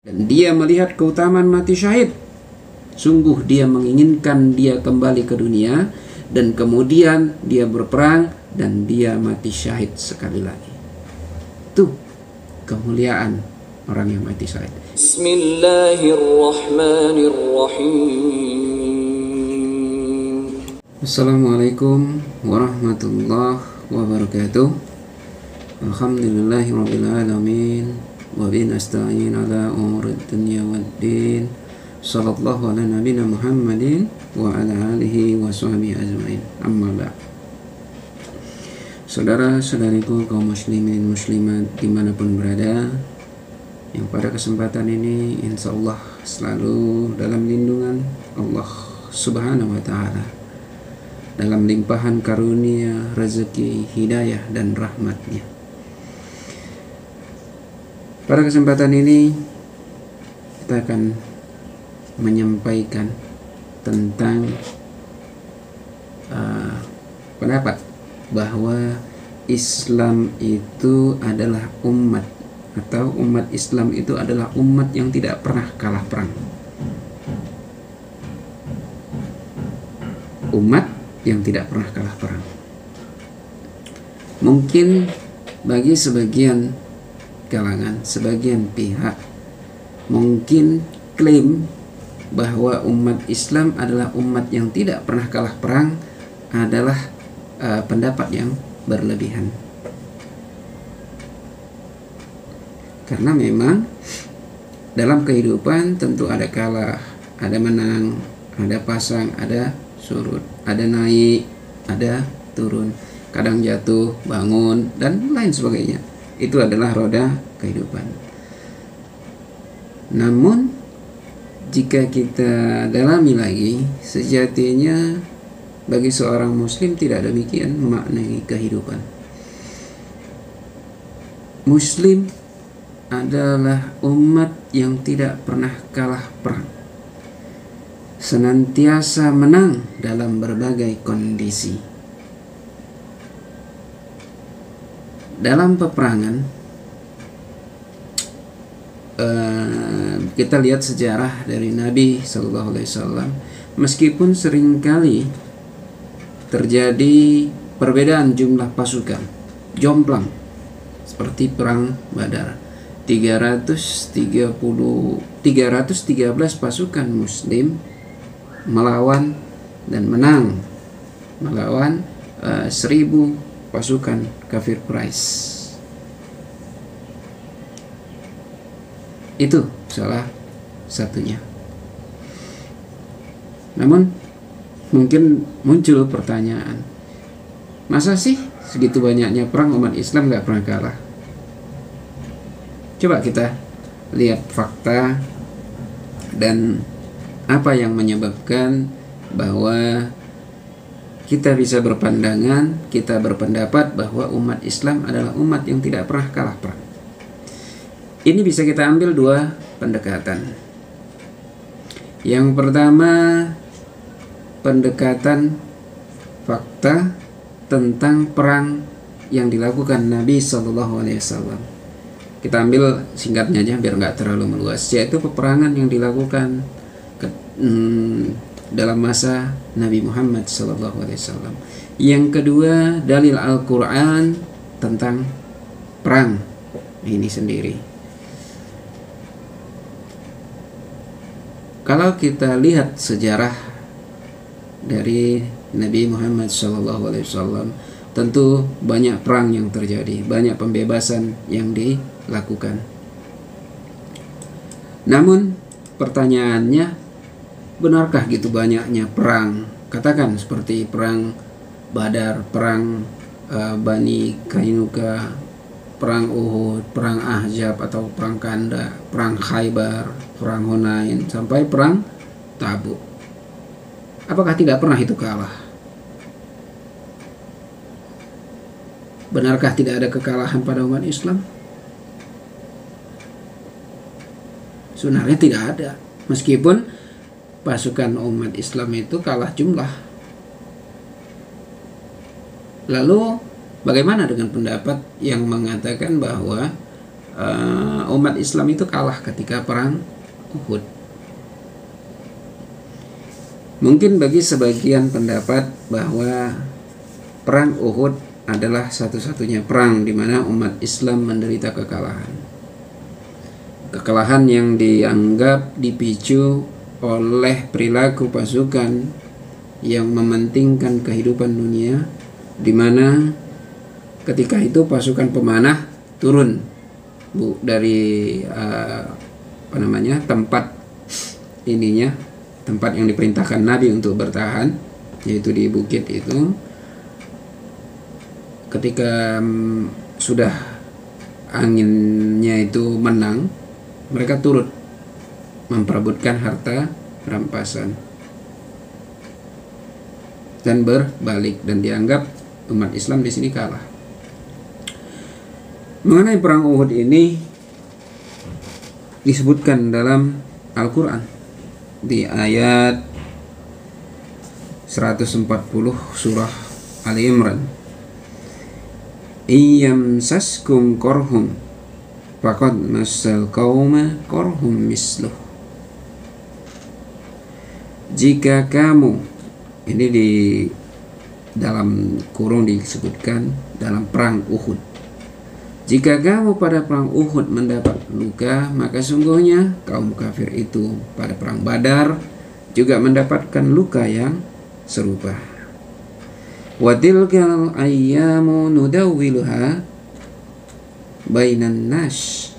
Dan dia melihat keutamaan mati syahid. Sungguh dia menginginkan dia kembali ke dunia, dan kemudian dia berperang dan dia mati syahid sekali lagi. Itu kemuliaan orang yang mati syahid. Bismillahirrahmanirrahim. Assalamualaikum warahmatullahi wabarakatuh. Alhamdulillahirabbil alamin. Wa bihi nasta'in ala umuri dunya waddin. Sallallahu ala nabiyina Muhammadin wa ala alihi wa sahbihi ajmain. Amma ba'd. Saudara-saudariku kaum muslimin muslimat dimanapun berada, yang pada kesempatan ini insyaallah selalu dalam lindungan Allah Subhanahu wa ta'ala, dalam limpahan karunia, rezeki, hidayah dan rahmatnya. Pada kesempatan ini kita akan menyampaikan tentang pendapat bahwa Islam itu adalah umat, atau umat Islam itu adalah umat yang tidak pernah kalah perang. Umat yang tidak pernah kalah perang. Mungkin bagi sebagian kalangan, sebagian pihak mungkin klaim bahwa umat Islam adalah umat yang tidak pernah kalah perang adalah pendapat yang berlebihan. Karena memang dalam kehidupan tentu ada kalah, ada menang, ada pasang, ada surut, ada naik, ada turun, kadang jatuh, bangun, dan lain sebagainya. Itu adalah roda kehidupan. Namun jika kita dalami lagi, sejatinya bagi seorang muslim tidak demikian memaknai kehidupan. Muslim adalah umat yang tidak pernah kalah perang, senantiasa menang dalam berbagai kondisi. Dalam peperangan, kita lihat sejarah dari Nabi Sallallahu Alaihi Wasallam, meskipun seringkali terjadi perbedaan jumlah pasukan, jomplang, seperti perang Badar, 313 pasukan Muslim melawan dan menang melawan 1000 pasukan kafir Quraisy. Itu salah satunya. Namun mungkin muncul pertanyaan, masa sih segitu banyaknya perang umat Islam gak pernah kalah? Coba kita lihat fakta dan apa yang menyebabkan bahwa kita bisa berpandangan, kita berpendapat bahwa umat Islam adalah umat yang tidak pernah kalah perang. Ini bisa kita ambil dua pendekatan. Yang pertama, pendekatan fakta tentang perang yang dilakukan Nabi Sallallahu Alaihi Wasallam. Kita ambil singkatnya aja biar nggak terlalu meluas, yaitu peperangan yang dilakukan dalam masa Nabi Muhammad Sallallahu Alaihi Wasallam. Yang kedua, dalil Al-Quran tentang perang ini sendiri. Kalau kita lihat sejarah dari Nabi Muhammad Sallallahu Alaihi Wasallam, tentu banyak perang yang terjadi, banyak pembebasan yang dilakukan. Namun pertanyaannya, benarkah gitu banyaknya perang? Katakan seperti perang Badar, perang Bani Kainuka, perang Uhud, perang Ahzab atau perang Kanda, perang Khaybar, perang Hunain, sampai perang Tabuk. Apakah tidak pernah itu kalah? Benarkah tidak ada kekalahan pada umat Islam? Sebenarnya tidak ada. Meskipun pasukan umat Islam itu kalah jumlah. Lalu bagaimana dengan pendapat yang mengatakan bahwa umat Islam itu kalah ketika perang Uhud. Mungkin bagi sebagian pendapat bahwa perang Uhud adalah satu-satunya perang di mana umat Islam menderita kekalahan. Kekalahan yang dianggap dipicu oleh perilaku pasukan yang mementingkan kehidupan dunia, di mana ketika itu pasukan pemanah turun dari tempat tempat yang diperintahkan Nabi untuk bertahan, yaitu di bukit itu. Ketika sudah anginnya itu menang, mereka turut memperebutkan harta rampasan dan berbalik, dan dianggap umat Islam di sini kalah. Mengenai perang Uhud ini disebutkan dalam Al-Quran di ayat 140 surah Ali Imran. Iyamsaskum korhum faqad massal qauma korhum misluh. Jika kamu, ini di dalam kurung disebutkan dalam perang Uhud, jika kamu pada perang Uhud mendapat luka, maka sungguhnya kaum kafir itu pada perang Badar juga mendapatkan luka yang serupa. Wa tilkal ayyamu nudawwiluha bainan nas.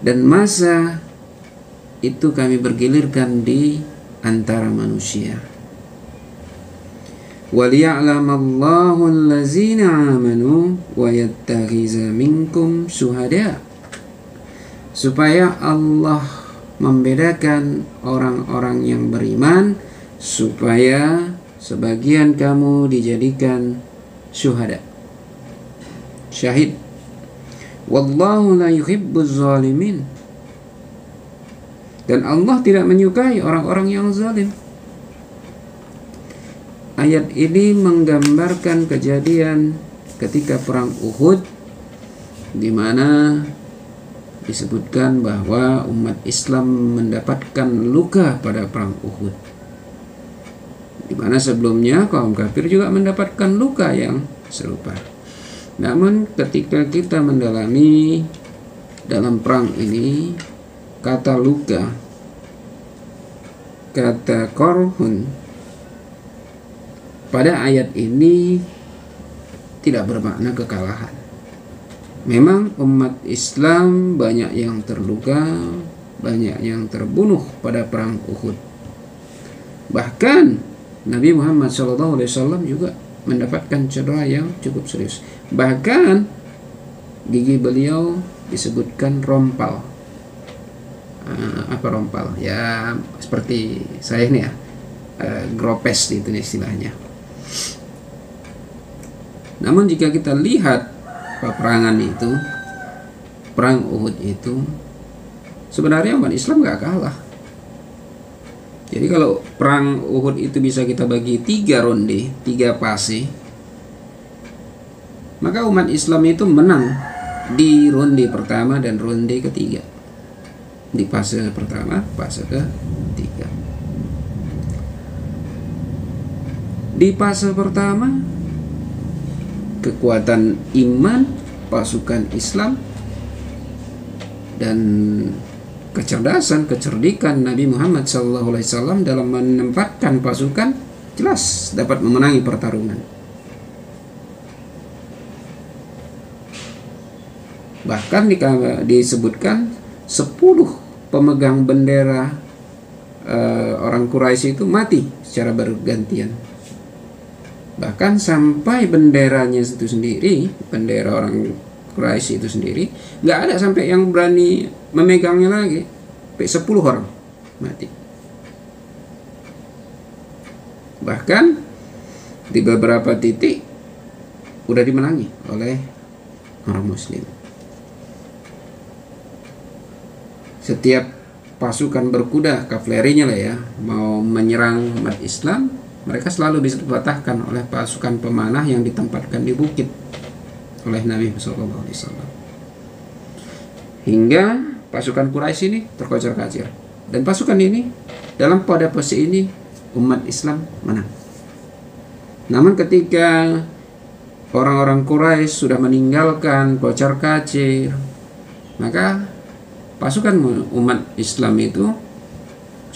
Dan masa itu kami bergilirkan di antara manusia. وَلِيَعْلَمَ الَّذِينَ آمَنُوا وَيَتَّخِذَ مِنكُمْ شُهَدَاءَ. Supaya Allah membedakan orang-orang yang beriman, supaya sebagian kamu dijadikan syuhada, syahid. Wallahu la yuhibbuz zalimin. Dan Allah tidak menyukai orang-orang yang zalim. Ayat ini menggambarkan kejadian ketika perang Uhud, di mana disebutkan bahwa umat Islam mendapatkan luka pada perang Uhud, di mana sebelumnya kaum kafir juga mendapatkan luka yang serupa. Namun ketika kita mendalami dalam perang ini, kata luka, kata korhun pada ayat ini tidak bermakna kekalahan. Memang umat Islam banyak yang terluka, banyak yang terbunuh pada perang Uhud. Bahkan Nabi Muhammad SAW juga mendapatkan cedera yang cukup serius. Bahkan gigi beliau disebutkan rompal. Apa rompal? Ya seperti saya ini ya, gropes itu istilahnya. Namun jika kita lihat peperangan itu, perang Uhud itu, sebenarnya umat Islam gak kalah. Jadi kalau perang Uhud itu bisa kita bagi 3 ronde, 3 fase, maka umat Islam itu menang di ronde pertama dan ronde ketiga. Di fase pertama, fase ketiga. Di fase pertama, kekuatan iman pasukan Islam dan kecerdikan Nabi Muhammad SAW dalam menempatkan pasukan jelas dapat memenangi pertarungan. Bahkan disebutkan 10 pemegang bendera orang Quraisy itu mati secara bergantian. Bahkan sampai benderanya itu sendiri, bendera orang Quraisy itu sendiri, nggak ada sampai yang berani memegangnya lagi. Sampai 10 orang mati. Bahkan di beberapa titik udah dimenangi oleh orang Muslim. Setiap pasukan berkuda, kavalerinya lah ya, mau menyerang umat Islam, mereka selalu bisa dipatahkan oleh pasukan pemanah yang ditempatkan di bukit oleh Nabi SAW. hingga pasukan Quraisy ini terkocar-kacir. Dan pasukan ini pada posisi ini umat Islam menang. Namun ketika orang-orang Quraisy sudah meninggalkan kocar-kacir, maka pasukan umat Islam itu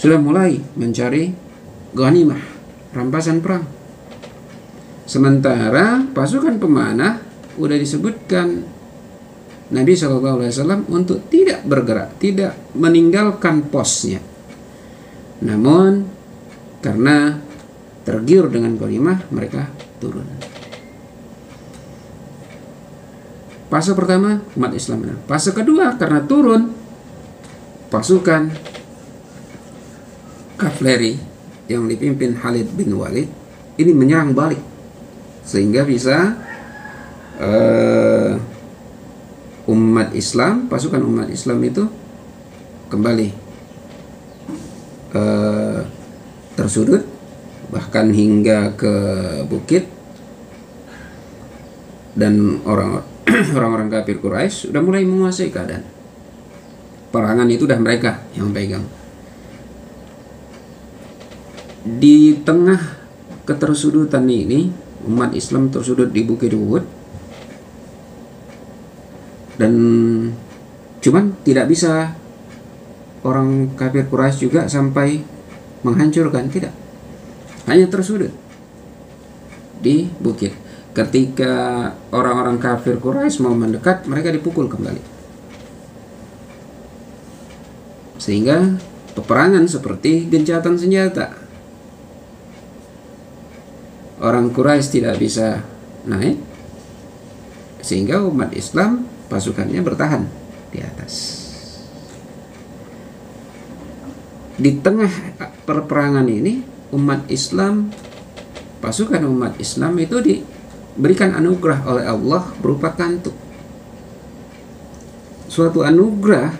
sudah mulai mencari ghanimah, rampasan perang. Sementara pasukan pemanah sudah disebutkan Nabi SAW untuk tidak bergerak, tidak meninggalkan posnya. Namun karena tergiur dengan ghanimah, mereka turun. Fase pertama umat Islam menang. Fase kedua karena turun, pasukan kavaleri yang dipimpin Khalid bin Walid ini menyerang balik, sehingga bisa pasukan umat Islam itu kembali tersudut, bahkan hingga ke bukit, dan orang-orang kafir Quraisy sudah mulai menguasai keadaan. Perangan itu sudah mereka yang pegang. Di tengah ketersudutan ini, umat Islam tersudut di Bukit Uhud, dan cuman tidak bisa orang kafir Quraisy juga sampai menghancurkan, tidak, hanya tersudut di bukit. Ketika orang-orang kafir Quraisy mau mendekat, mereka dipukul kembali, sehingga peperangan seperti gencatan senjata. Orang Quraisy tidak bisa naik, sehingga umat Islam pasukannya bertahan di atas. Di tengah perperangan ini, pasukan umat Islam itu diberikan anugerah oleh Allah berupa kantuk. Suatu anugerah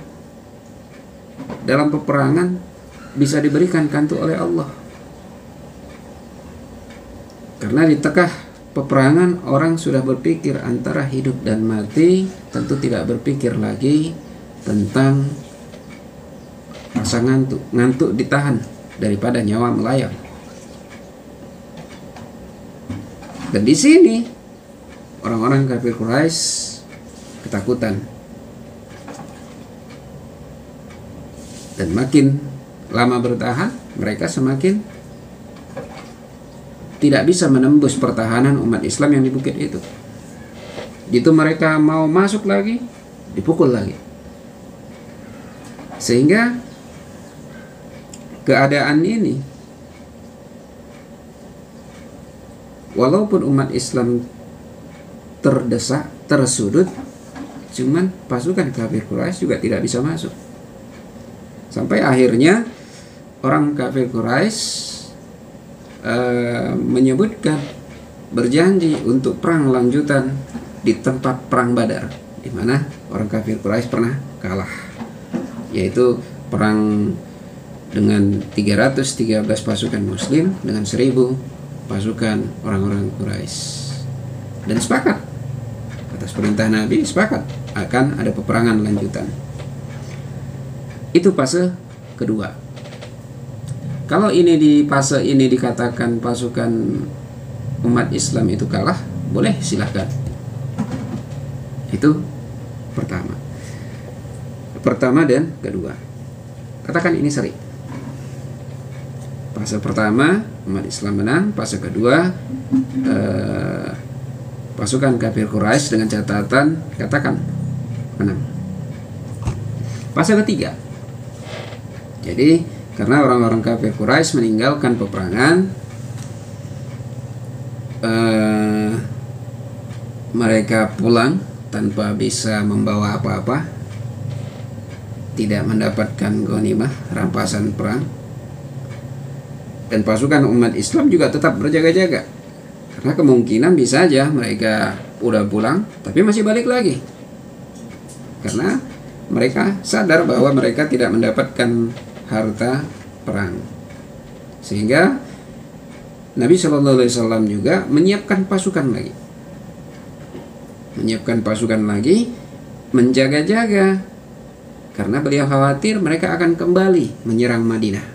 dalam peperangan bisa diberikan kantuk oleh Allah. Karena di tengah peperangan orang sudah berpikir antara hidup dan mati, tentu tidak berpikir lagi tentang rasa ngantuk. Ngantuk ditahan daripada nyawa melayang. Dan di sini orang-orang kafir Quraisy ketakutan. Dan makin lama bertahan, mereka semakin tidak bisa menembus pertahanan umat Islam yang di bukit itu. Gitu mereka mau masuk lagi, dipukul lagi. Sehingga keadaan ini, walaupun umat Islam terdesak, tersudut, cuman pasukan kafir Quraisy juga tidak bisa masuk. Sampai akhirnya orang kafir Quraisy menyebutkan, berjanji untuk perang lanjutan di tempat perang Badar, di mana orang kafir Quraisy pernah kalah, yaitu perang dengan 313 pasukan Muslim dengan 1000 pasukan orang-orang Quraisy. Dan sepakat atas perintah Nabi, sepakat akan ada peperangan lanjutan. Itu fase kedua. Kalau ini di fase ini dikatakan pasukan umat Islam itu kalah, boleh, silahkan. Itu pertama dan kedua. Katakan ini seri. Fase pertama umat Islam menang, fase kedua pasukan kafir Quraisy dengan catatan katakan menang. Fase ketiga. Jadi karena orang-orang kafir Quraisy meninggalkan peperangan, mereka pulang tanpa bisa membawa apa-apa, tidak mendapatkan ghanimah, rampasan perang. Dan pasukan umat Islam juga tetap berjaga-jaga, karena kemungkinan bisa aja mereka udah pulang tapi masih balik lagi, karena mereka sadar bahwa mereka tidak mendapatkan harta perang. Sehingga Nabi SAW juga menyiapkan pasukan lagi, menjaga-jaga Karena beliau khawatir mereka akan kembali menyerang Madinah.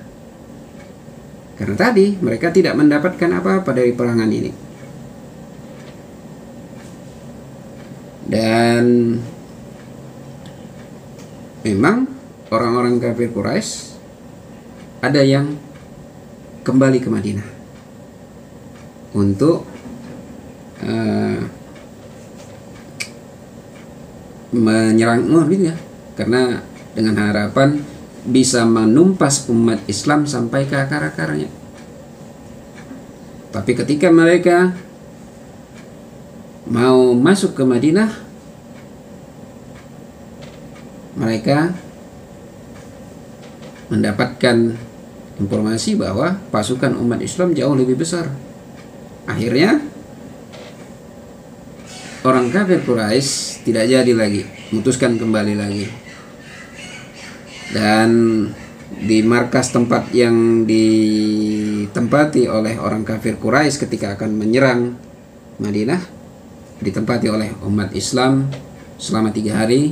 Karena tadi mereka tidak mendapatkan apa-apa dari perangan ini. Dan memang orang-orang kafir Quraisy ada yang kembali ke Madinah untuk menyerang Madinah, karena dengan harapan bisa menumpas umat Islam sampai ke akar-akarnya. Tapi ketika mereka mau masuk ke Madinah, mereka mendapatkan informasi bahwa pasukan umat Islam jauh lebih besar. Akhirnya orang kafir Quraisy tidak jadi lagi, memutuskan kembali lagi. Dan di markas tempat yang ditempati oleh orang kafir Quraisy ketika akan menyerang Madinah, ditempati oleh umat Islam selama 3 hari,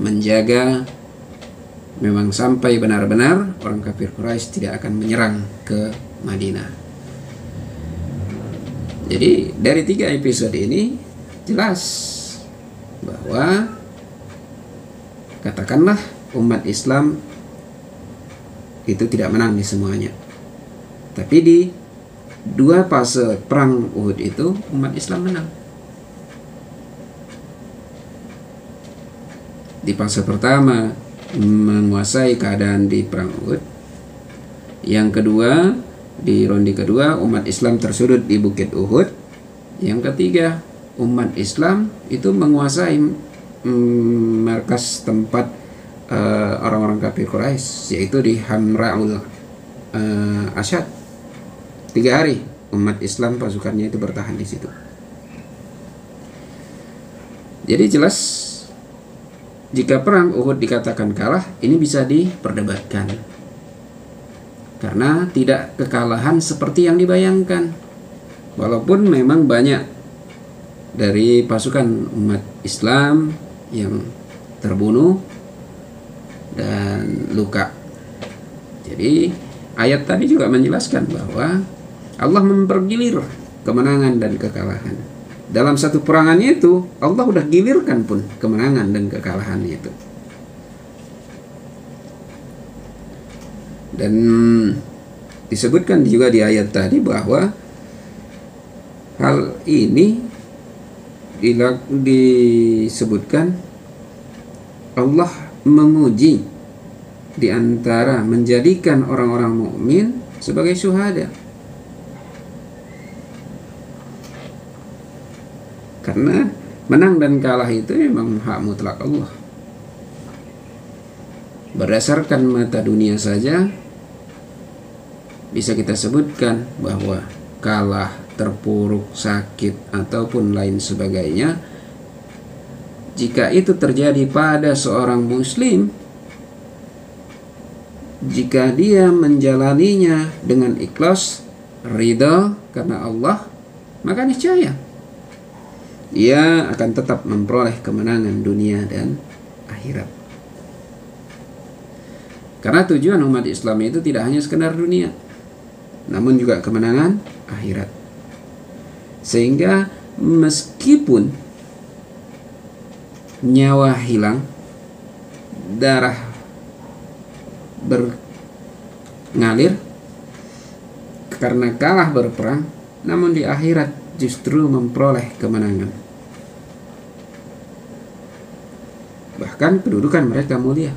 menjaga memang sampai benar-benar orang kafir Quraisy tidak akan menyerang ke Madinah. Jadi dari 3 episode ini jelas bahwa katakanlah umat Islam itu tidak menang di semuanya, tapi di 2 fase perang Uhud itu umat Islam menang. Di fase pertama menguasai keadaan di perang Uhud, yang kedua di ronde kedua umat Islam tersudut di bukit Uhud, yang ketiga umat Islam itu menguasai markas tempat orang-orang kafir Quraisy, yaitu di Hamra'ul Asyad. 3 hari umat Islam pasukannya itu bertahan di situ. Jadi jelas jika perang Uhud dikatakan kalah, ini bisa diperdebatkan, karena tidak kekalahan seperti yang dibayangkan. Walaupun memang banyak dari pasukan umat Islam yang terbunuh dan luka. Jadi ayat tadi juga menjelaskan bahwa Allah mempergilir kemenangan dan kekalahan. Dalam satu perangannya itu Allah udah gilirkan pun kemenangan dan kekalahan itu. Dan disebutkan juga di ayat tadi bahwa hal ini disebutkan Allah menguji di antara menjadikan orang-orang mukmin sebagai syuhada. Karena menang dan kalah itu memang hak mutlak Allah. Berdasarkan mata dunia saja bisa kita sebutkan bahwa kalah, terpuruk, sakit, ataupun lain sebagainya, jika itu terjadi pada seorang muslim, jika dia menjalaninya dengan ikhlas, ridha karena Allah, maka niscaya ia akan tetap memperoleh kemenangan dunia dan akhirat. Karena tujuan umat Islam itu tidak hanya sekedar dunia, namun juga kemenangan akhirat. Sehingga meskipun nyawa hilang, darah berngalir karena kalah berperang, namun di akhirat justru memperoleh kemenangan. Bahkan kedudukan mereka mulia.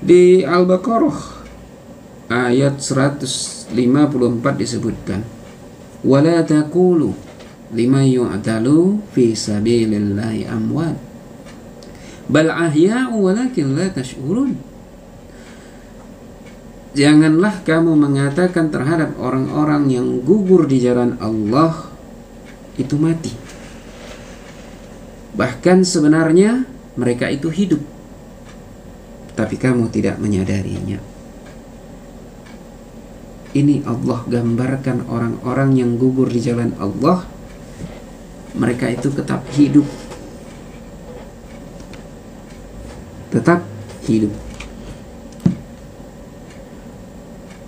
Di Al-Baqarah ayat 154 disebutkan, wala taqulu liman yu'talu fi sabilillahi amwat bal ahya'u walakin la tash'urun. Janganlah kamu mengatakan terhadap orang-orang yang gugur di jalan Allah itu mati, bahkan sebenarnya mereka itu hidup, tapi kamu tidak menyadarinya. Ini Allah gambarkan orang-orang yang gugur di jalan Allah, mereka itu tetap hidup, tetap hidup.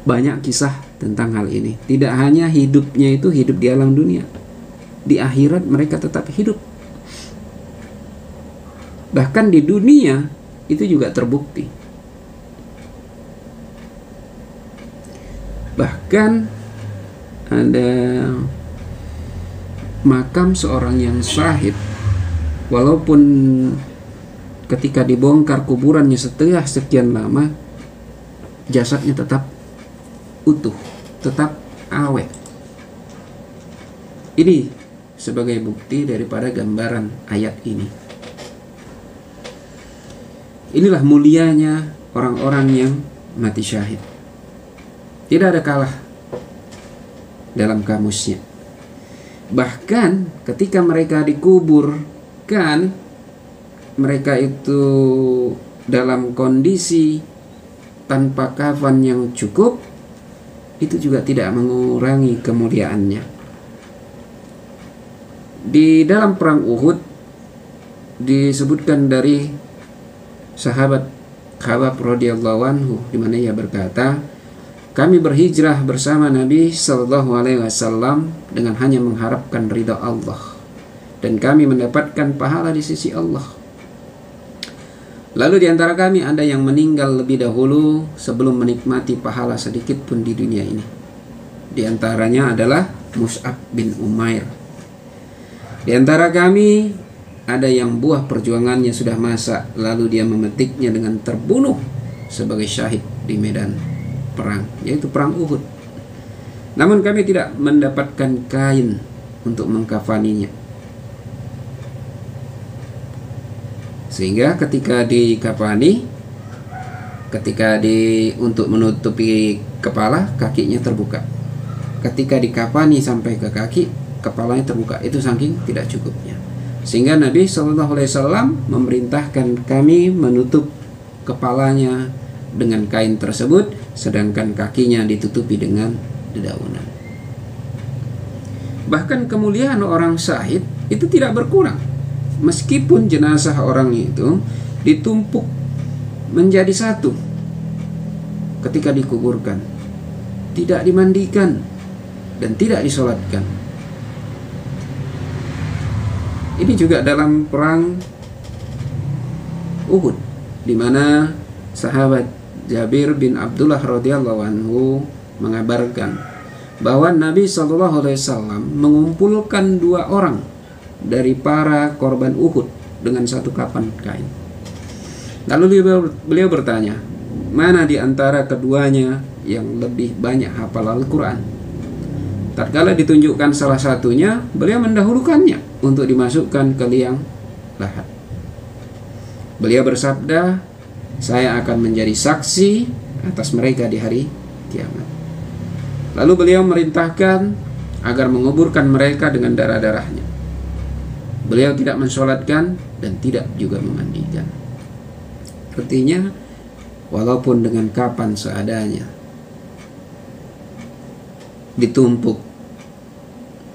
Banyak kisah tentang hal ini. Tidak hanya hidupnya itu hidup di alam dunia, di akhirat mereka tetap hidup. Bahkan di dunia itu juga terbukti. Bahkan ada makam seorang yang syahid, walaupun ketika dibongkar kuburannya setelah sekian lama, jasadnya tetap utuh, tetap awet. Ini sebagai bukti daripada gambaran ayat ini. Inilah mulianya orang-orang yang mati syahid. Tidak ada kalah dalam kamusnya. Bahkan ketika mereka dikuburkan, mereka itu dalam kondisi tanpa kafan yang cukup, itu juga tidak mengurangi kemuliaannya. Di dalam perang Uhud disebutkan dari sahabat Khabbab radhiyallahu anhu, di mana ia berkata, kami berhijrah bersama Nabi sallallahu alaihi wasallam dengan hanya mengharapkan ridha Allah, dan kami mendapatkan pahala di sisi Allah. Lalu di antara kami ada yang meninggal lebih dahulu sebelum menikmati pahala sedikit pun di dunia ini. Di antaranya adalah Mus'ab bin Umair. Di antara kami ada yang buah perjuangannya sudah masak, lalu dia memetiknya dengan terbunuh sebagai syahid di medan perang, yaitu perang Uhud. Namun kami tidak mendapatkan kain untuk mengkafaninya. Sehingga ketika dikafani, untuk menutupi kepala, kakinya terbuka. Ketika dikafani sampai ke kaki, kepalanya terbuka. Itu saking tidak cukupnya. Sehingga Nabi SAW memerintahkan kami menutup kepalanya dengan kain tersebut, sedangkan kakinya ditutupi dengan dedaunan. Bahkan kemuliaan orang syahid itu tidak berkurang. Meskipun jenazah orang itu ditumpuk menjadi satu ketika dikuburkan, tidak dimandikan dan tidak disolatkan. Ini juga dalam perang Uhud, di mana sahabat Jabir bin Abdullah radhiyallahu anhu mengabarkan bahwa Nabi SAW mengumpulkan 2 orang dari para korban Uhud dengan satu kapan kain. Lalu beliau bertanya, mana di antara keduanya yang lebih banyak hafal Al-Quran? Tatkala ditunjukkan salah satunya, beliau mendahulukannya untuk dimasukkan ke liang lahat. Beliau bersabda, saya akan menjadi saksi atas mereka di hari kiamat. Lalu beliau merintahkan agar menguburkan mereka dengan darah-darahnya. Beliau tidak mensolatkan dan tidak juga memandikan. Artinya, walaupun dengan kapan seadanya, ditumpuk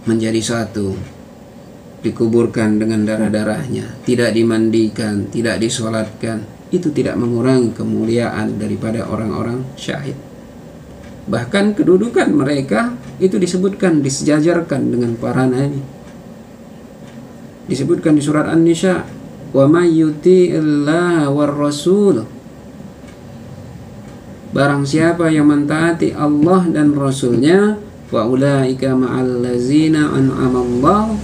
menjadi satu, dikuburkan dengan darah-darahnya, tidak dimandikan, tidak disolatkan, itu tidak mengurangi kemuliaan daripada orang-orang syahid. Bahkan kedudukan mereka itu disebutkan, disejajarkan dengan para nabi. Disebutkan di surat An-Nisa, wa may yuti'illaha war rasul, barang siapa yang mentaati Allah dan Rasulnya, wa ulaika ma'al ladzina an'amallahu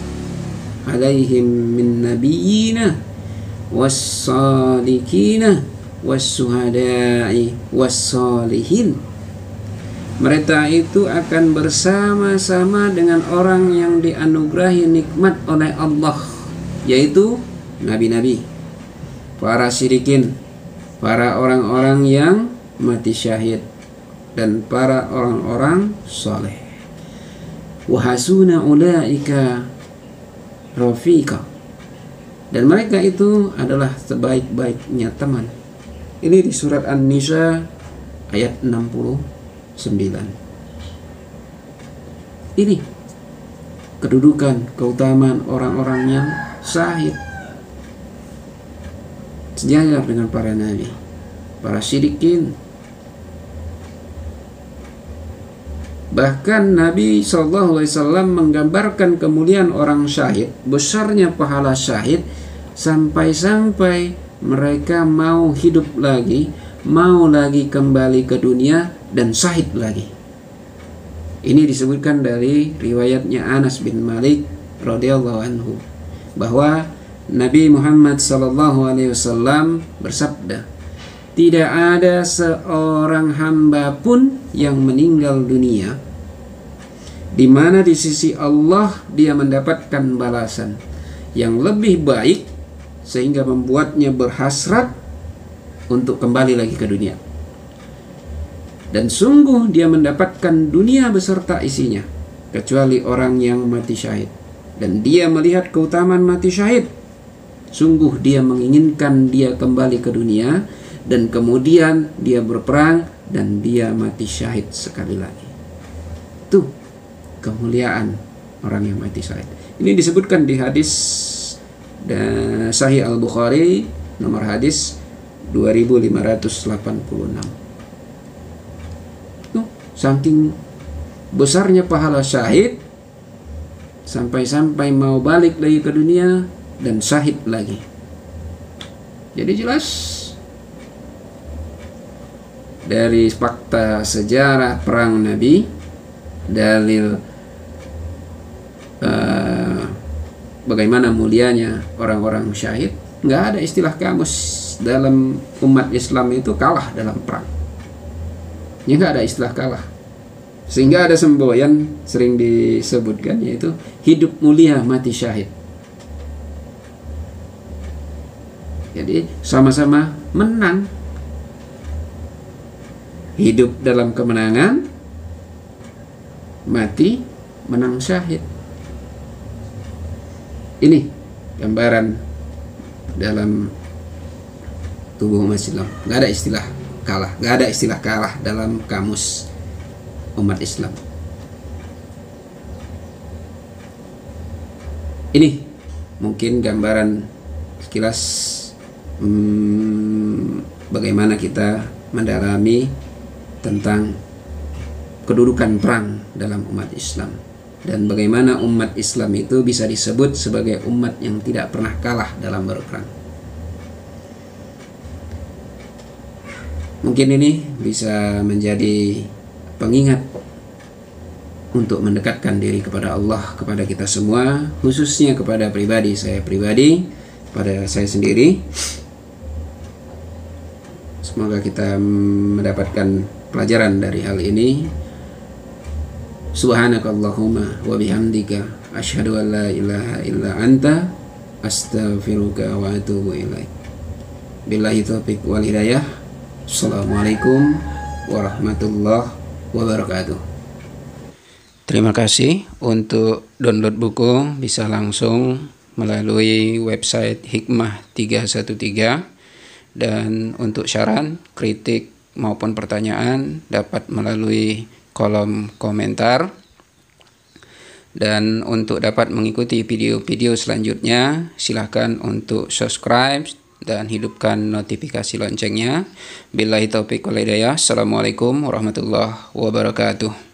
alaihim min nabiyyina was-sadiqina was-suhada'i was-salihin. Mereka itu akan bersama-sama dengan orang yang dianugerahi nikmat oleh Allah, yaitu nabi-nabi, para syirikin, para orang-orang yang mati syahid, dan para orang-orang soleh. Wa hasuna ulaika rafiqa, dan mereka itu adalah sebaik-baiknya teman. Ini di surat An-Nisa ayat 69. Ini kedudukan, keutamaan orang-orang yang syahid. sejajar dengan para nabi, para siddiqin. Bahkan Nabi SAW menggambarkan kemuliaan orang syahid, besarnya pahala syahid, sampai-sampai mereka mau hidup lagi, mau lagi kembali ke dunia dan syahid lagi. Ini disebutkan dari riwayatnya Anas bin Malik radhiyallahu anhu, bahwa Nabi Muhammad SAW bersabda, tidak ada seorang hamba pun yang meninggal dunia di mana di sisi Allah dia mendapatkan balasan yang lebih baik sehingga membuatnya berhasrat untuk kembali lagi ke dunia. Dan sungguh dia mendapatkan dunia beserta isinya, kecuali orang yang mati syahid. Dan dia melihat keutamaan mati syahid. Sungguh dia menginginkan dia kembali ke dunia, dan kemudian dia berperang dan dia mati syahid sekali lagi. Itu kemuliaan orang yang mati syahid. Ini disebutkan di hadis Sahih Al-Bukhari nomor hadis 2586. Saking besarnya pahala syahid, sampai-sampai mau balik lagi ke dunia dan syahid lagi. Jadi jelas dari fakta sejarah perang Nabi, dalil bagaimana mulianya orang-orang syahid. Nggak ada istilah kamus dalam umat Islam itu kalah dalam perang. Ya, nggak ada istilah kalah. Sehingga ada semboyan sering disebutkan, yaitu hidup mulia mati syahid. Jadi sama-sama menang, hidup dalam kemenangan, mati menang syahid. Ini gambaran dalam tubuh umat Islam. Nggak ada istilah kalah, nggak ada istilah kalah dalam kamus umat Islam. Ini mungkin gambaran sekilas bagaimana kita mendalami tentang kedudukan perang dalam umat Islam, dan bagaimana umat Islam itu bisa disebut sebagai umat yang tidak pernah kalah dalam berperang. Mungkin ini bisa menjadi pengingat untuk mendekatkan diri kepada Allah, kepada kita semua, khususnya kepada saya pribadi, pada saya sendiri. Semoga kita mendapatkan pelajaran dari hal ini. Subhanakallahumma wa bihamdika asyhadu an la ilaha illa anta astaghfiruka wa atubu ilaik. Billahi taufiq wal hidayah. Assalamualaikum warahmatullahi wabarakatuh. Terima kasih. Untuk download buku bisa langsung melalui website Hikmah 313, dan untuk saran, kritik maupun pertanyaan dapat melalui kolom komentar. Dan untuk dapat mengikuti video-video selanjutnya, silakan untuk subscribe dan hidupkan notifikasi loncengnya. Billahi taufiq wal hidayah. Assalamualaikum warahmatullahi wabarakatuh.